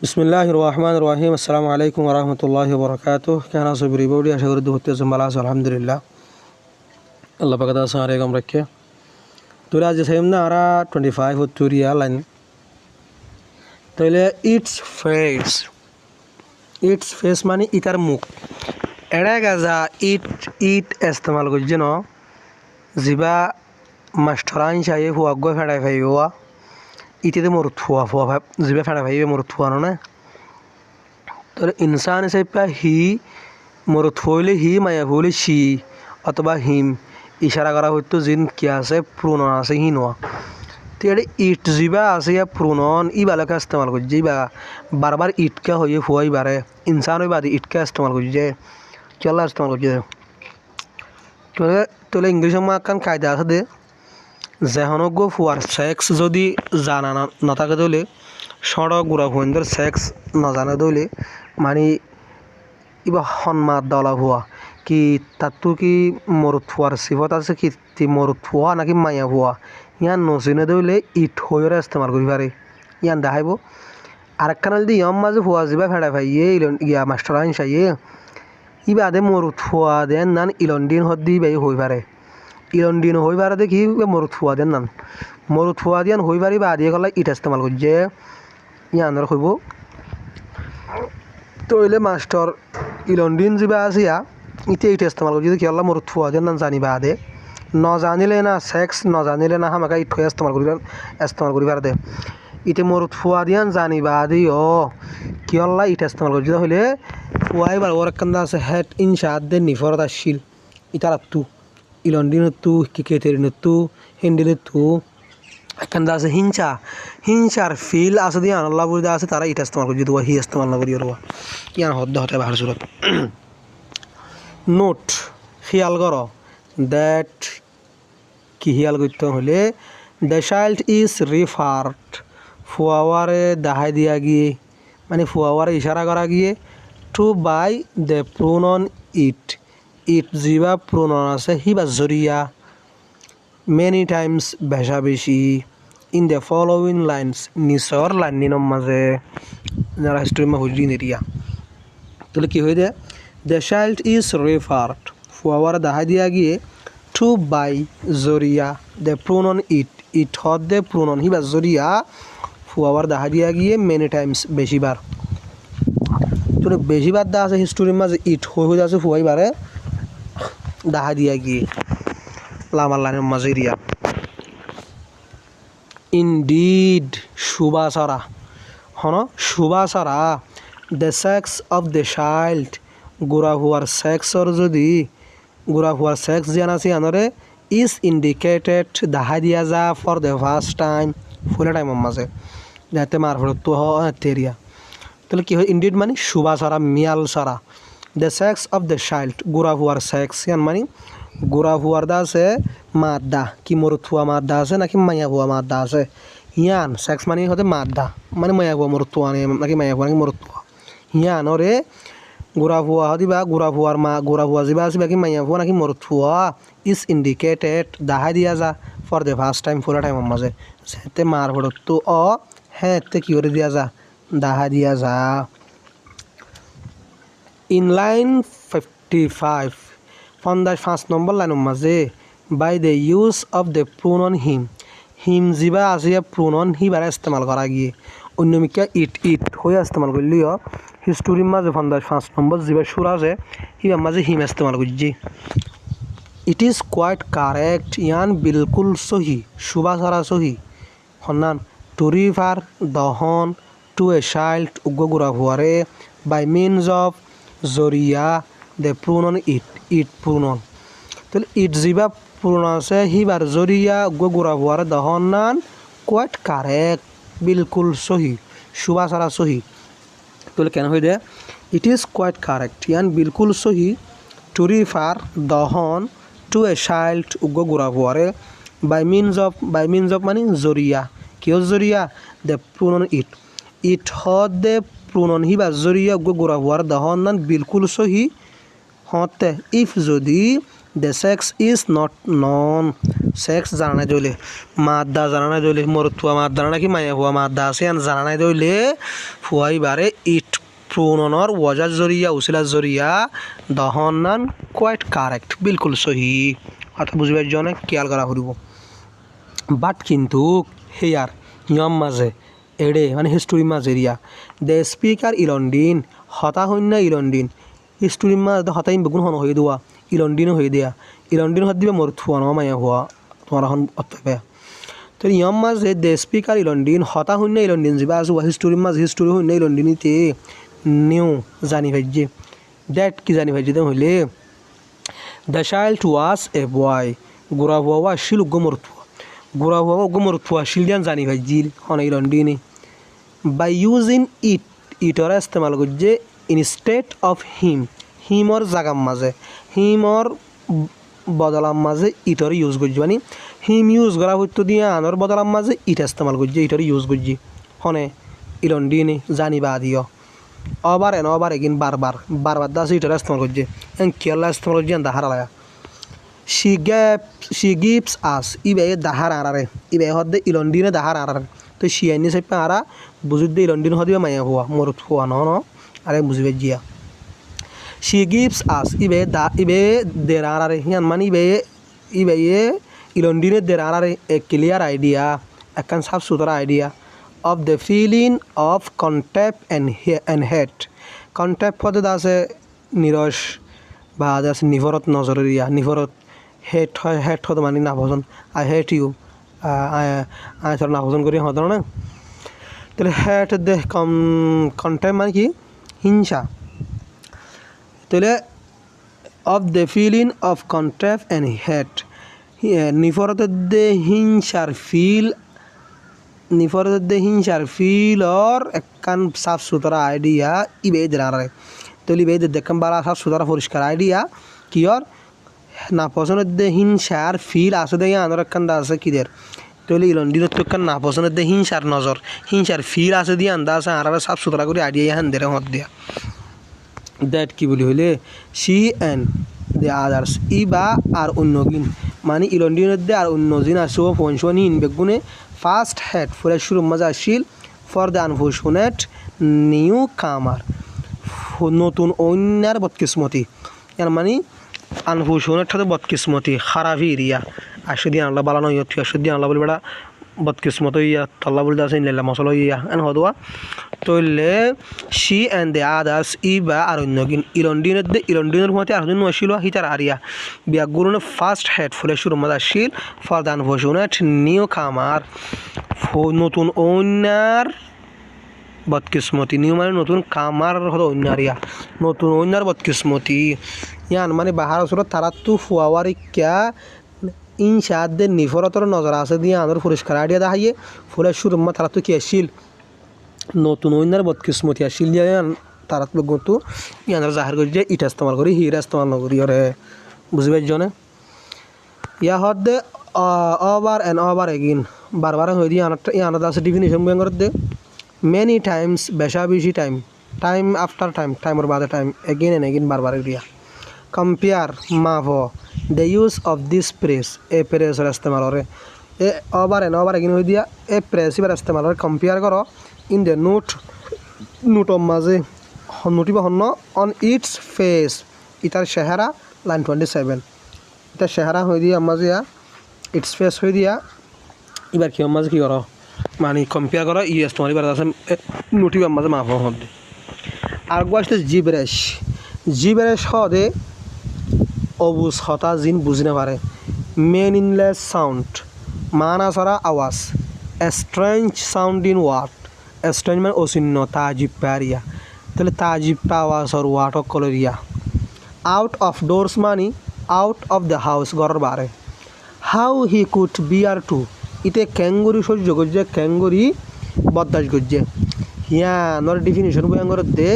বিসমিল্লাহির রহমানির রহিম। আসসালামু আলাইকুম ওয়া রাহমাতুল্লাহি ওয়া বারাকাতুহু। কেন আছো এভরিবডি? আশা করি দুঃখতে আছো, ভালো আছো, আলহামদুলিল্লাহ। আল্লাহ পাক দাস আলাইকুম রাখে। তোরা আজ সেম না আরা 25 তুরিয়া লাইন তাইলে ইটস ফেস মানে ইতার মুখ এড়া গাজা ইট ইস্তেমাল করছে ন জিবা মাস্টারান চাই হুয়াগ্য ফেড়াই ফাইবা ইতিতে মোর থুয়া ফুয়া জিবা ফেড়াই ফাইবে মোর থুয়া না তাহলে ইনসান হিসেবে হি মরুত হইলে হি মায়া হইলে সি অথবা হিম ইশারা করা হইতো জিন কি আছে প্রোনাউন আছে হি নোয়া তো এটা ইট জিবা আছে ইয়া প্রোনাউন ই বালাকে ইস্তেমাল করছে বা বারবার ইটকা হয়ে ফুয়াই বারে ইনসান হই বাদে ইটকা ইস্তেমাল করছে চলা ইস্তেমাল করছে তাহলে ইংলিশের মাকান কায়দা আছে দে যেহনক গো ফুয়ার সেক্স যদি জানা না থাকে তাহলে সড়ক গুড়া ফুয়েন্দের সেক্স না জানা তাহলে মানে ইবা সন্মাত দলা হুয়া কি তাতো কি মরুত ফুয়ার সিফত আছে কি মরুত ফুয়া নাকি মায়া হুয়া ইয়ান নচিনে দইলে ইট হইরে ইস্তেমাল করি পারে ইয়ান দেখাইব আরেকখান যদি ইয়ম মাঝে ফুয়া যাবা ফেড়া ভাই ইয়া মাস্টার আইন চাইয়ে ইবা আদে মরুত ফুয়া দেন নান ইলন্ডিন হদ দি বাই হই পারে ইলন্ডিন হই পারে দেখি মরুত ফুয়া দেন নান মরুত ফুয়া দিয়ান হই পারি বা দিয়ে গলা ইট ইস্তেমাল করছে ইয়ান হইব তইলে মাস্টার ইলন্ডিন যা আসিয়া ইতে ইট ইস্তেমাল করছি কি আল্লাহ মরুত ফুয়া দেন নান জানিবা আদে ন জানিলে না সেক্স ন জানিলে না হামাকা ইট হয়ে ইস্তেমাল করি পারে দে ইতে মরুত ফুয়া দিয়ান জানিবা আদি কি আল্লাহ ইট ইস্তেমাল করছি হইলে ফুয়াই বার ওর একখান আছে হেড ইনশাদ দে নিফরত আসিল ইতার তু ইলন্ডিন তু কিকেতেরিন তু হেন্ডিলের তু একখান আছে হিংসার ফিল আছে দিয়ে আল্লাহ বুঝতে আছে তারা ইটা ইস্তেমাল করছি দেওয়া হি ইস্তেমাল না করি ওরা ইয়ান হদ্দ হতে বাহার সুরত নোট খেয়াল কর দ্যাট কি খেয়াল করতে হলে দ্য চাইল্ড ইজ রিফার্ড ফুয়াওয়ারে দাহাই দিয়া গিয়ে মানে ফুয়াওয়ারে ইশারা করা গিয়ে to by the pronoun it জিবা প্রোনাউন আছে হি বা জরিয়া মেনি টাইমস বেশা বেশি ইন দ্য ফলোইং লাইনস নিচর লাইনিনৰ মাঝে যারা হিস্ট্রি মা হুজি নেরিয়া তাহলে কি হয়ে যায় দ্য চাইল্ড ইজ রেফার্ড ফুয়াওয়ার দাহাই দিয়া গিয়ে টু বাই জরিয়া দ্য প্রোনাউন ইট হদ দ্য প্রোনাউন হি বা জরিয়া ফুয়াওয়ার দাহাই দিয়া গিয়ে মেনি টাইমস বেশিবার তো বেশিবার দা আছে হিস্ট্রির মাঝে ইট হয়ে আছে ফুয়াই বারে দাহাই দিয়া গিয়ে লামার লাইনের মাঝে রিয়া ইনডিড সুবাসরা হন সুবাসরা the sex of the child গোড়া হুয়ার সেক্সর যদি গোড়া হুয়ার সেক্স জানা আছে আনরে ইজ ইন্ডিকেটেড দাহাই দিয়া যা ফর দ্য ফার্স্ট টাইম ফুলে টাইমের মাঝে যাতে মারফত তো তেরিয়া তাহলে কি হয় ইনডিড মানে সুবাসরা মিয়াল সারা the sex of the child গোড়া হুয়ার সেক্স ইয়ান মানে গোড়া হুয়ার দা আছে মাদ্দা কি মরুত হুয়া মাদ্দা আছে নাকি মায়া হুয়া মাদ্দা আছে হিয়ান সেক্স মানে হতে মাদ্দা মানে মায়া হুয়া মরুত হুয়া নাকি মায়া হুয়া নাকি মরুত হুয়া হিয়ান ওরে গোড়া হুয়া হদিবা গোড়া হুয়ার গোড়া হুয়া যাবা আছে বাকি মায়া হুয়া নাকি মরুত হুয়া ইজ ইন্ডিকেটেড দাহাই দিয়া যা ফর দ্য ফার্স্ট টাইম ফুলা টাইমের মাঝে সেতে মার ফটো তো হ্যাঁ তে কি করে দিয়া যা দাহাই দিয়া যা ইন লাইন 55 5 নম্বর লাইনের মাঝে by the use of the pronoun him জিবা আছে প্রোনাউন হি বারে ইস্তেমাল করা গিয়ে অন্য মিকা ইট হয়ে ইস্তেমাল করলিও হিস্টোরির মাঝে 5 নম্বর জিবা সুর আছে হিবার মাঝে হিম ইস্তেমাল করছি ইট ইজ কোয়াইট কারেক্ট ইয়ান বিলকুল সহি সুবা সারা সহি হন্নান টু রিফার দহন টু এ চাইল্ড উগ্র গুড়া হুয়ারে বাই মিনস অফ জরিয়া দ্য প্রোনাউন ইট প্রোনাউন তাহলে ইট জিবা প্রোনাউন আছে হিবার জরিয়া গোড়া হুয়ারে দহন নান কোয়াইট কারেক্ট বিলকুল সহি সুবা সারা সহি তাহলে কেন হয়ে যায় ইট ইজ কোয়াইট কারেক্ট ইয়ান বিলকুল সহি টু রিফার দহন টু এ চাইল্ড গোড়া হুয়ারে বাই মিনস অফ মানে জরিয়া কিয় জরিয়া দ্য প্রোনাউন ইট হদ দ্য প্রোনাউন হিবা জরিয়া গোড়া হুয়ার দহন নান বিলকুল সহি হতে ইফ যদি the sex is not known sex জানা নাই দইলে মাদ্দা জানা নাই দইলে মরুতুয়া মাদ্দা নাকি মায়া হুয়া মাদ্দা আছে জানা নাই দইলে ফুয়াই বারে ইট প্রোননৰ ওয়াজার জরিয়া উসিলার জরিয়া দহনান কোয়াইট কারেক্ট বিলকুল সহি কথা বুঝবার জন্য খেয়াল করা ফুরিব বাট কিন্তু হেয়ার নিয়ম মাঝে এড়ে মানে হিস্টোরি মাঝে রিয়া দ্য স্পিকার ইলন্ডিন হতা শূন্য ইলন্ডিন হিস্টোরি মাঝে হতাই বেগুন হন হয়ে দেওয়া ইলন্ডিনও হয়ে দেয়া ইলন্ডিন হত দিবে মরুত হওয়া নয় মায়া হওয়া তোমার এখন অতবে তো নিয়ম মাঝে দ্য স্পিকার ইলন্ডিন হতা শূন্য ইলন্ডিন যা আছে হিস্টোরি মাঝে হিস্টোরি শূন্য ইলন্ডিনিতে নিউ জানি ভাইজে ডেট কি জানি ভাইজে দেন হইলে দ্য চাইল্ড ওয়াজ এ বয় গোড়া হওয়া শিল গোমরথুয়া গোড়া হওয়া গোমরথুয়া শিল দিয়ান জানি ভাইজিল হন ইলন্ডিনি বাই ইউজিং ইটর ইস্তেমাল করছে ইনস্টেড অফ হিমর জাগাম মাঝে হিমর বদলাম মাঝে ইটর ইউজ করছি মানে হিম ইউজ করা হইতো দিয়ে আনর বদলাম মাঝে ইট ইস্তেমাল করছে ইটর ইউজ করছি হনে ইলন্ডিনি জানিবা দিও ওভার এন্ড ওভার এগেন বারবার বারবার দাস ইটর ইস্তেমাল করছে এন কেলা ইস্তেমাল করছে দাহার Alaya she gives us ibe dahar arare ibe hodde ilondine dahar arare to she ani se para bujudde ilondine hodibe maya huwa morut huwa no are bujibe jia she gives us ibe der arare yan mani ibe ilondine der arare a clear idea a kan saf sudara idea of the feeling of contempt and hate contempt hode dase nirosh ba dase nivorot nozoriya nivorot হেট হয় হেট হতো মানে না ভজন I hate you I ধর না ভজন করি হতো না তাহলে হেট দে কন্টেম মানে কি হিংসা তাহলে of the feeling of contempt and hate নিফরতের দে হিংসার ফিল অর একখান সাফ সুতরা আইডিয়া ইবে দাঁড়ায় তাহলে ইবে দেখেন বারা সাফ সুতরা পরিষ্কার আইডিয়া কি অর না পছন্দের দে হিংসার ফিল আছে দেখে আনার একখান আছে কিদের তাহলে ইলন্ডিনের তো একখান না পছন্দের দে হিংসার নজর হিংসার ফিল আছে দিয়ে আন্দা আছে আর সাফ সুতরা করে আইডিয়া হ্যান দেরে হত দিয়া দ্যাট কি বলি হইলে সি অ্যান্ড দ্য আদার্স ই বা আর অন্যগিন মানে ইলন্ডিনের দে আর অন্যজিন আছে ও পঞ্চনী বেগুনে ফার্স্ট হেড ফুলের শুরু মজা আসিল ফর দ্য আনফর্চুনেট নিউ কামার নতুন অন্যার বদকিসমতি এর মানে আনফর্চুনেট হতে বদকিসমতি খারাপই এরিয়া আসে দিয়ে আনলা বালা নয় আসে দিয়ে আনলা বলি বেড়া বদকিসমত ইয়া তল্লা বলতে আছে ইনলা মশলা ইয়া এন হদোয়া তৈলে সি অ্যান্ড দ্য আদার্স ই বা আর অন্যগিন ইলন্ডিনের মধ্যে আর অন্য আসিল হিতার আরিয়া বিয়াগুরুনে ফার্স্ট হেড ফুলের শুরু মজা আসিল ফর দ্য আনফর্চুনেট নিউ কামার নতুন অন্যার বদকিসমতি নিউ মানে নতুন কামার হলো অন্যারিয়া নতুন অন্যার বদকিসমতি ইয়ান মানে বাহার ওসরত তারাতু ফুয়াওয়ারিকা ইনশাদের নিফরতর নজর আছে দিয়ে আনোর পরিষ্কার আইডিয়া দেখাইয়ে ফুলের সুরম্মা তারাতু কি আসিল নতুন অন্যার বদকিসমতি আসিল দিয়ে তারাত গতু ইয়ানোর জাহির করি যে ইটা ইস্তেমাল করি হিরা ইস্তেমাল নকরি ওরে বুঝবার জন্য ইয়া হদে ওভার অ্যান্ড ওভার এগিন বারবার হয়ে দিয়ে ইয়ানোর আছে ডিফিনিশন বই করে দে many times বেশা বেশি time after time or বাদে time again and again বারবার area compare মাভো the use of this phrase A phrase এর ইস্তেমাল করে এ over and over again হয়ে দিয়া এ phrase এর ইস্তেমাল করে compare করো in the note মাঝে নোটি বা হন্য on its face ইতার চেহারা line 27 ইতার চেহারা হয়ে দিয়া মাঝে its face হয়ে দিয়া এবার কি মাঝে কি করো মানে কম্পেয়ার করা ইয়েস তোমার এবার আছে নোটিভ মাঝে মাফ হতে আর গো আসলে জিব্রেশ হদে অবুজ হতা জিন বুঝি না পারে মিনিংলেস সাউন্ড মানা ছাড়া আওয়াজ strange sound in what strange মানে অচিহ্ন তাজিব পারিয়া তাহলে তাজিব আওয়াজ আর ওয়াট কলরিয়া আউট অফ ডোরস মানি আউট অফ দ্য হাউস ঘরের বারে how he could bear to ইতে ক্যাঙ্গুরি সহ্য করছে ক্যাঙ্গুরি বদদাস করছে হিয়া নর ডিফিনিশন বয়াঙ্গর দে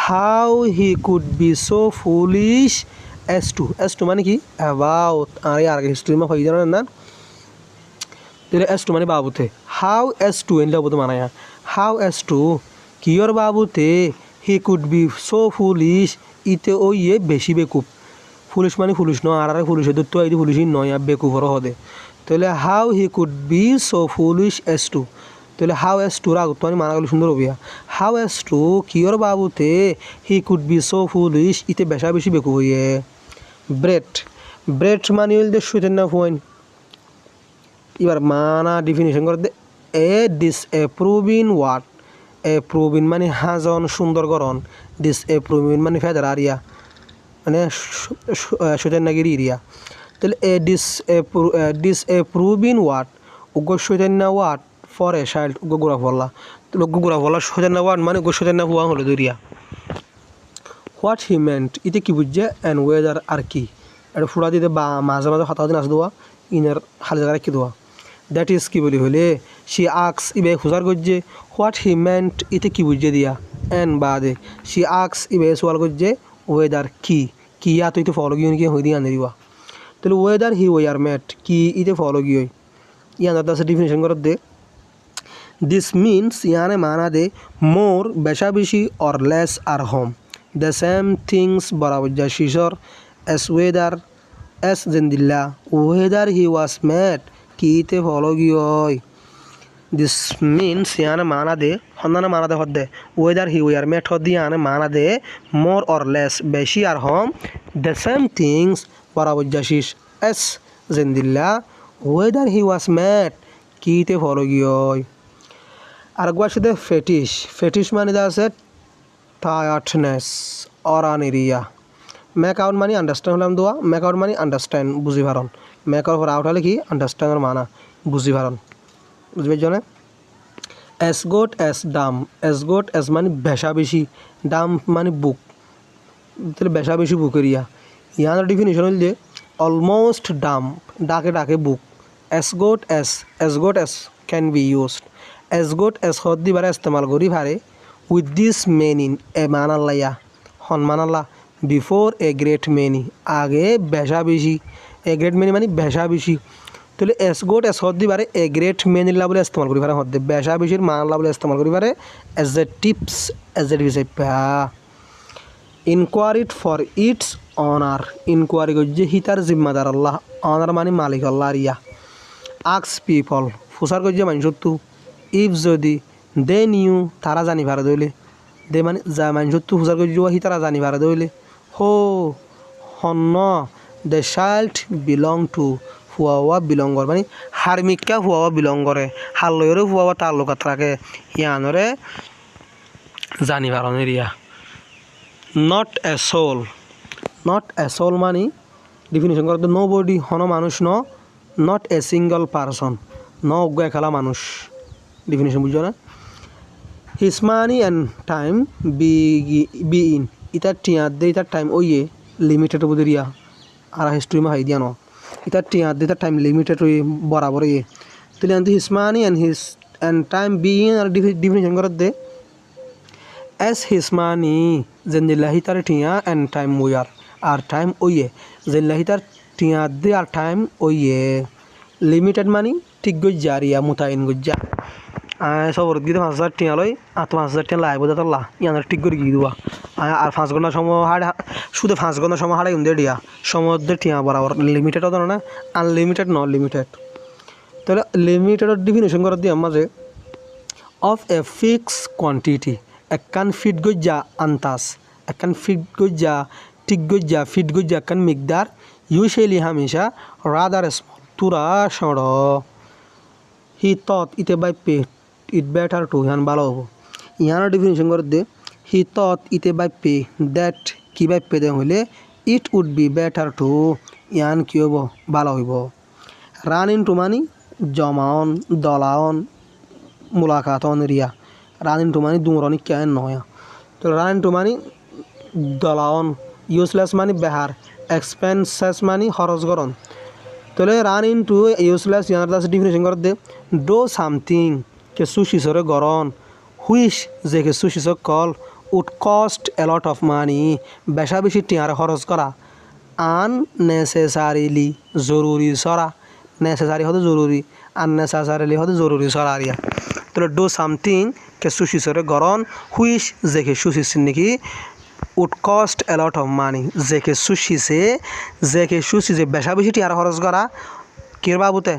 how he could be so foolish as to মানে কি অ্যাবাউট আর হিস্ট্রি মা হয়ে জানেন না তাহলে এস টু মানে বাবুতে হাউ এস টু এনলে বাবুতে মানায়া হাউ এস টু কিয়র বাবুতে he could be so foolish ইতে ও ইয়ে বেশি বেকুব ফুলিশ মানে ফুলিশ নয় আর ফুলিশ তো এই ফুলিশই নয় আর বেকুফরও হদে তাহলে how he could be so foolish as to তাহলে হাউ এস টুর আগত মানে মানা গেল সুন্দর হবিয়া হাউ এস টু কিয়র বাবুতে he could be so foolish ইতে বেশা বেশি বেকু হইয়ে ব্রেড ব্রেড মানে হইল দে সুইটেন না পয়েন্ট এবার মানা ডিফিনিশন করে দে এ ডিসএপ্রুভিং ওয়ার্ড এপ্রুভিং মানে হাজন সুন্দরকরণ ডিসএপ্রুভিং মানে ফেদার আরিয়া মানে সুইটেন নাগির এরিয়া তাহলে এ ডিসএপ্রুভিং ওয়ার্ড উগ্র সুইটেন না ওয়ার্ড ফর এ চাইল্ড উগ্র গোড়া ফল্লা তাহলে গোড়া ফল্লা সুইটেন না ওয়ার্ড মানে উগ্র সুইটেন না হুয়া হলো দরিয়া হোয়াট হি মেন্ট ইতে কি বুঝছে অ্যান্ড ওয়েদার আর কি এটা ফুড়া দিতে বা মাঝে মাঝে হঠাৎ নাচ দেওয়া ইনার হাল জায়গা রেখে দেওয়া দ্যাট ইজ কি বলি হলে সি আক্স ইবে খুঁজার করছে হোয়াট হি মেন্ট ইতে কি বুঝছে দিয়া অ্যান্ড বাদে সি আক্স ইবে সোয়াল করছে ওয়েদার কি ইয়া তো ইতে ফলো গিয়ে কি হই দিয়ে আনে দিবা তাহলে ওয়েদার হি ওয়ার মেট কি ইতে ফলো গিয়ে ইয়ান দাসে ডিফিনিশন করে দে দিস মিনস ইয়ানে মানা দে মোর বেশা বেশি অর লেস আর হোম দ্য সেম থিংস বরাবর যা শিশর এস ওয়েদার এস জেন্দিল্লা ওয়েদার হি ওয়াজ মেট কিতে ফলো গিয়ে দিস মিনস ইয়ানে মানা দে হন্দানে মানা দে হদ্দে ওয়েদার হি ওয়ার মেট হদ্দি ইয়ানে মানা দে মোর অর লেস বেশি আর হোম দ্য সেম থিংস বরাবর যা শিশ এস জেন্দিল্লা ওয়েদার হি ওয়াজ মেট কিতে ফলো গিয়ে আর একবার সাথে ফেটিশ মানে দা আছে টায়ার্ডনেস অর আন এরিয়া মেক আউট মানে আন্ডারস্ট্যান্ড হলাম দোয়া মেক আউট মানে আন্ডারস্ট্যান্ড বুঝি ভারণ মেক আউট আউট হলে কি আন্ডারস্ট্যান্ডের মানা বুঝি ভারণ বুঝবে জনে এস গোট এস মানে বেশা বেশি ডাম মানে বুক তাহলে বেশা বেশি বুক এরিয়া ইয়ার ডিফিনিশন হল যে অলমোস্ট ডাকে ডাকে বুক as good as can be used as good as হদ দিবারে ইস্তেমাল করি পারে উইথ দিস মেনিং এ মানাল্লাইয়া হনমানাল্লা বিফোর এ গ্রেট মেনি আগে বেশা বেশি এ গ্রেট মেনি মানে বেশা বেশি তাহলে এস গোট এস হদ দিবারে এ গ্রেট মেনিল্লা বলে ইস্তেমাল করি পারে হদ্দে বেশা বেশির মানাল্লা বলে ইস্তেমাল করি পারে as a tips as a device inquired for its owner inquiry করছে হিতার জিম্মাদার আল্লাহ অনার মানে মালিক আল্লাহ রিয়া আক্স পিপল ফুসার করছে মানুষ তু ইফ যদি দে নিউ তারা জানি ভারে দইলে দে মানে যা মানুষ তু ফুসার করছে হি তারা জানি ভারে দইলে হো হন্ন দ্য চাইল্ড বিলং টু ফুয়া বিলং করে মানে হার্মিকা ফুয়া বিলং করে হাল্লয়রে ফুয়া তার লোকাত রাখে ইয়ানরে জানি ভারণ এরিয়া নট এ সোল মানে ডিফিনিশন করতে নো বডি হন মানুষ নট এ সিঙ্গল পারসন অজ্ঞ খেলা মানুষ ডিফিনিশন বুঝছো না his money and time be in ইতার টিয়ার দে ইতার টাইম ওইয়ে লিমিটেড বুঝিয়া আর হিস্ট্রি মা হাই দিয়া ন ইতার টিয়ার দে ইতার টাইম লিমিটেড ওই বরাবর ইয়ে তাহলে his money and time be in আর ডিফিনিশন করে দে এস হিস মানি জেন্দিল্লাহি তার টিয়া অ্যান্ড টাইম ওয়ার আর টাইম ওইয়ে জেন্দিল্লাহি তার টিয়া দে আর টাইম ওইয়ে লিমিটেড মানি ঠিক গজ্জা রিয়া মোতায়েন গজ্জা সবর গিয়ে 5,000 টিয়া লই আর 5,000 টিয়া লাই বোঝা তাল্লা ইয়ান ঠিক করে গিয়ে দেওয়া আর 5 ঘন্টা সময় শুধু 5 ঘন্টা সময় হারাই উন্দে দিয়া সময় টিয়া বরাবর লিমিটেডও জানো না আনলিমিটেড নট লিমিটেড তাহলে লিমিটেডের ডিফিনিশন করে দিয়ে মাঝে অফ এ ফিক্স কোয়ান্টিটি একখান ফিট গজ্জা আন্তাস একখান ফিট গজ্জা ঠিক গজ্জা ফিট গজ্জা একখান মিকদার ইউজুয়ালি হামেশা রাদার স্মল তুরা সড় হি তত ইতে by pay it better to ইয়ান ভালো হবো ইয়ানোর ডিফিনিশন করে দে হি তত ইতে বাই পে দ্যাট কি বাই পে দে হইলে it would be better to ইয়ান কি হব ভালো হইব রান ইন টু মানি জমাওন দলাওন মুলাকাতন Riya run into money দুমরনি কেন নয়া তো রান ইন টু মানি দলাওন ইউজলেস মানি বেহার এক্সপেন্সেস মানি খরচ করন তাহলে রান ইন টু ইউজলেস ইয়ার দাস ডিফিনিশন করে দে ডো সামথিং কে সুশিসরে গরন হুইশ যে কে সুশিসক কল would cost a lot of money বেশা বেশি টিয়ারে খরচ করা আননেসেসারিলি জরুরি সরা নেসেসারি হতে জরুরি আননেসেসারিলি হতে জরুরি সরা আরিয়া তাহলে ডো সামথিং কে সুশিসরে গরন হুইশ যে কে সুশিস নাকি would cost a lot of money যে কেসু যে বেশা বেশি টিয়ার খরচ করা কির বাবুতে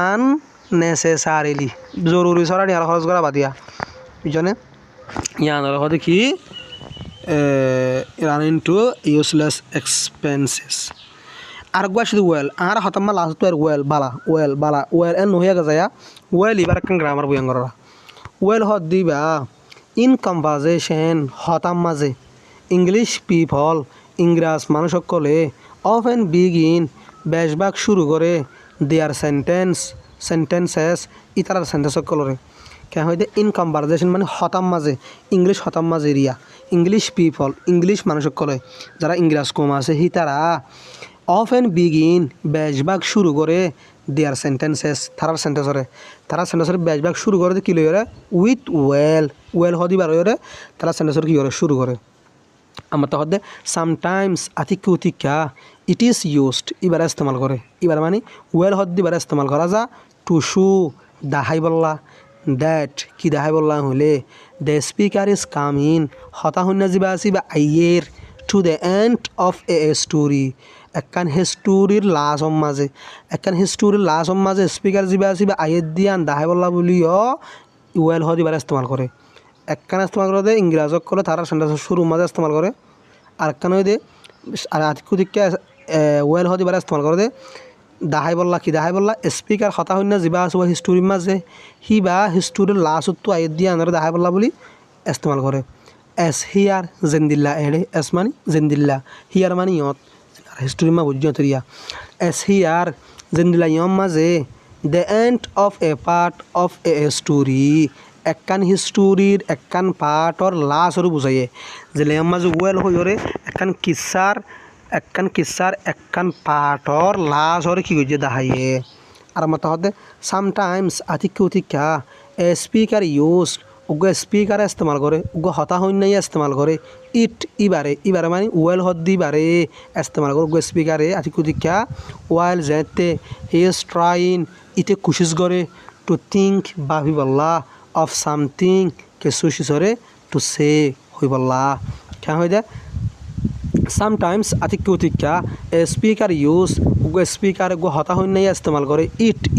আননেসেসারিলি জরুরি ছড়া টিয়ার খরচ করা বাদিয়া বুঝছনে ইয়ানোর হতে কি রান ইনটু ইউজলেস এক্সপেন্সেস আর গুয়া শুধু ওয়েল আর হতাম্মা লাস্ট তো আর ওয়েল এন হইয়া যায় ওয়েল এবার একটা গ্রামার বইয়াং করা ওয়েল হত দিবা ইন কনভারসেশন হতাম মাঝে ইংলিশ পিপল ইংরাজ মানুষ সকলে অফেন বিগিন বেশভাগ শুরু করে দেয়ার সেন্টেন্সেস ইতারার সেন্টেন্স সকলরে কেন হইতে ইন কনভারসেশন মানে হতাম মাঝে ইংলিশ হতাম মাঝে এরিয়া ইংলিশ পিপল ইংলিশ মানুষ সকলে যারা ইংরাজ কম আছে হি তারা অফেন বিগিন বেশভাগ শুরু করে দেয়ার সেন্টেন্সেস তারার সেন্টেন্সরে বেশভাগ শুরু করে কি লইরে উইথ ওয়েল হদিবার হইরে তারা সেন্টেন্সর কি করে শুরু করে আমার তাহলে sometimes Atika it is used এবার ইস্তেমাল করে এবার মানে ওয়েল হদিবার ইস্তেমাল করা যা টু শু দাহাই বললা দ্যাট কি দাহাই বললা হলে দ্য স্পিকার ইজ কামিং হতা শূন্য যা আছে বা আইয়ের to the end of a story একখান হিস্টোরির লাশ মাঝে স্পিকার যা আছে বা আইয়ের দিয়ান দাহাই বললা বলিও ওয়েল হদিবার ইস্তেমাল করে একখান ইস্তেমাল করে ইংরাজক করে তারা সেন্টেন্স শুরু মাঝে ইস্তেমাল করে আর একখান হয়ে দে আর আতিকা ওয়েল হদিবার ইস্তেমাল করে দে দাহাই বললা স্পিকার হতা শূন্য যা আছে হিস্টোরির মাঝে হি বা হিস্টোরির লাশত তো আইয়ের দিয়ে আনারে দাহাই বললা বলি ইস্তেমাল করে এস হিয়ার জেন্দিল্লা এড়ে এস মানে জেন্দিল্লা হিয়ার মানে ইয়ত হিস্টোরি মা বুঝিও তরিয়া এস হিয়ার জেন্দিল্লা ইয়ম মাঝে the end of A part of a story একখান হিস্টোরির একখান পার্টর লাশরও বুঝাইয়ে যে লেম মাঝে ওয়েল হইরে একখান কিসার একখান পার্টর লাশরে কি করছে দাহাইয়ে আর মতো হতে সামটাইমস আতিকা এ স্পিকার ইউজ উগ্র স্পিকারে ইস্তেমাল করে উগ্র হতা হইনাই ইস্তেমাল করে ইবারে মানে ওয়েল হদ দিবারে ইস্তেমাল করে উগ্র স্পিকারে আতিকা ওয়াইল যেতে হি ইজ ট্রাইং ইতে কোশিশ করে টু থিঙ্ক ভাবি বললা অফ সামথিং কিছু সিসরে টু সে হই বললা কেন হয়ে যায় সামটাইমস আতিকা এ স্পিকার ইউজ উগ্র স্পিকার গো হতা হইনাই ইস্তেমাল করে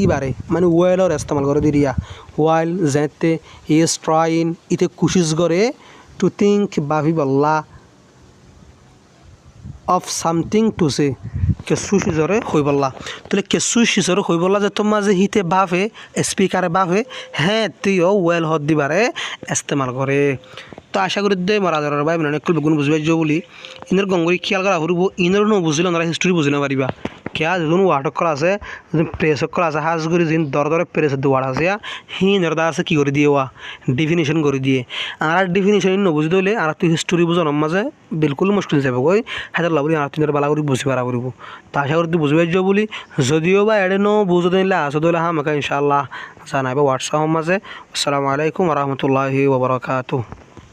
ইবারে মানে ওয়েলর ইস্তেমাল করে দিরিয়া ওয়াইল যেতে হি ইজ ট্রাইং ইতে কোশিশ করে টু থিঙ্ক ভাবি বললা অফ সামথিং টু সে কেঁচু সিজরে হৈ বললা তাহলে কেঁচু সিজরে হৈ বললা যে তোমার যে হিতে বাফে স্পিকারে বাফে হ্যাঁ তুইও ওয়েল হদ দিবারে ইস্তেমাল করে তো আশা করি দে মারাজার ভাই মানে একটু বেগুন বুঝবাই যাও বলি ইনের গঙ্গরি খেয়াল করা ফুরব ইনের ন বুঝলে ওনারা হিস্টোরি বুঝি না পারিবা কেয়া যখন ওয়াটক করা আছে যখন প্রেসক করা আছে হাজ করে যিনি দরে প্রেস ওয়াট আছে হি নরদা আছে কি করে দিয়ে ওয়া ডিফিনিশন করে দিয়ে আর ডিফিনিশন ন বুঝি দলে আর তুই হিস্টোরি বুঝানোর মাঝে বিলকুল মুশকিল যাবে কই হাজার লাভ আর তিনের বালা করে বুঝি পারা করব তা আশা করি তুই বুঝবাই যাও বলি যদিও বা এড়ে ন বুঝো দিলে আসো দলে হ্যাঁ আমাকে ইনশাআল্লাহ জানাইবে হোয়াটসঅ্যাপ মাঝে আসসালামু আলাইকুম ওয়া রাহমাতুল্লাহি ওয়া বারাকাতুহু।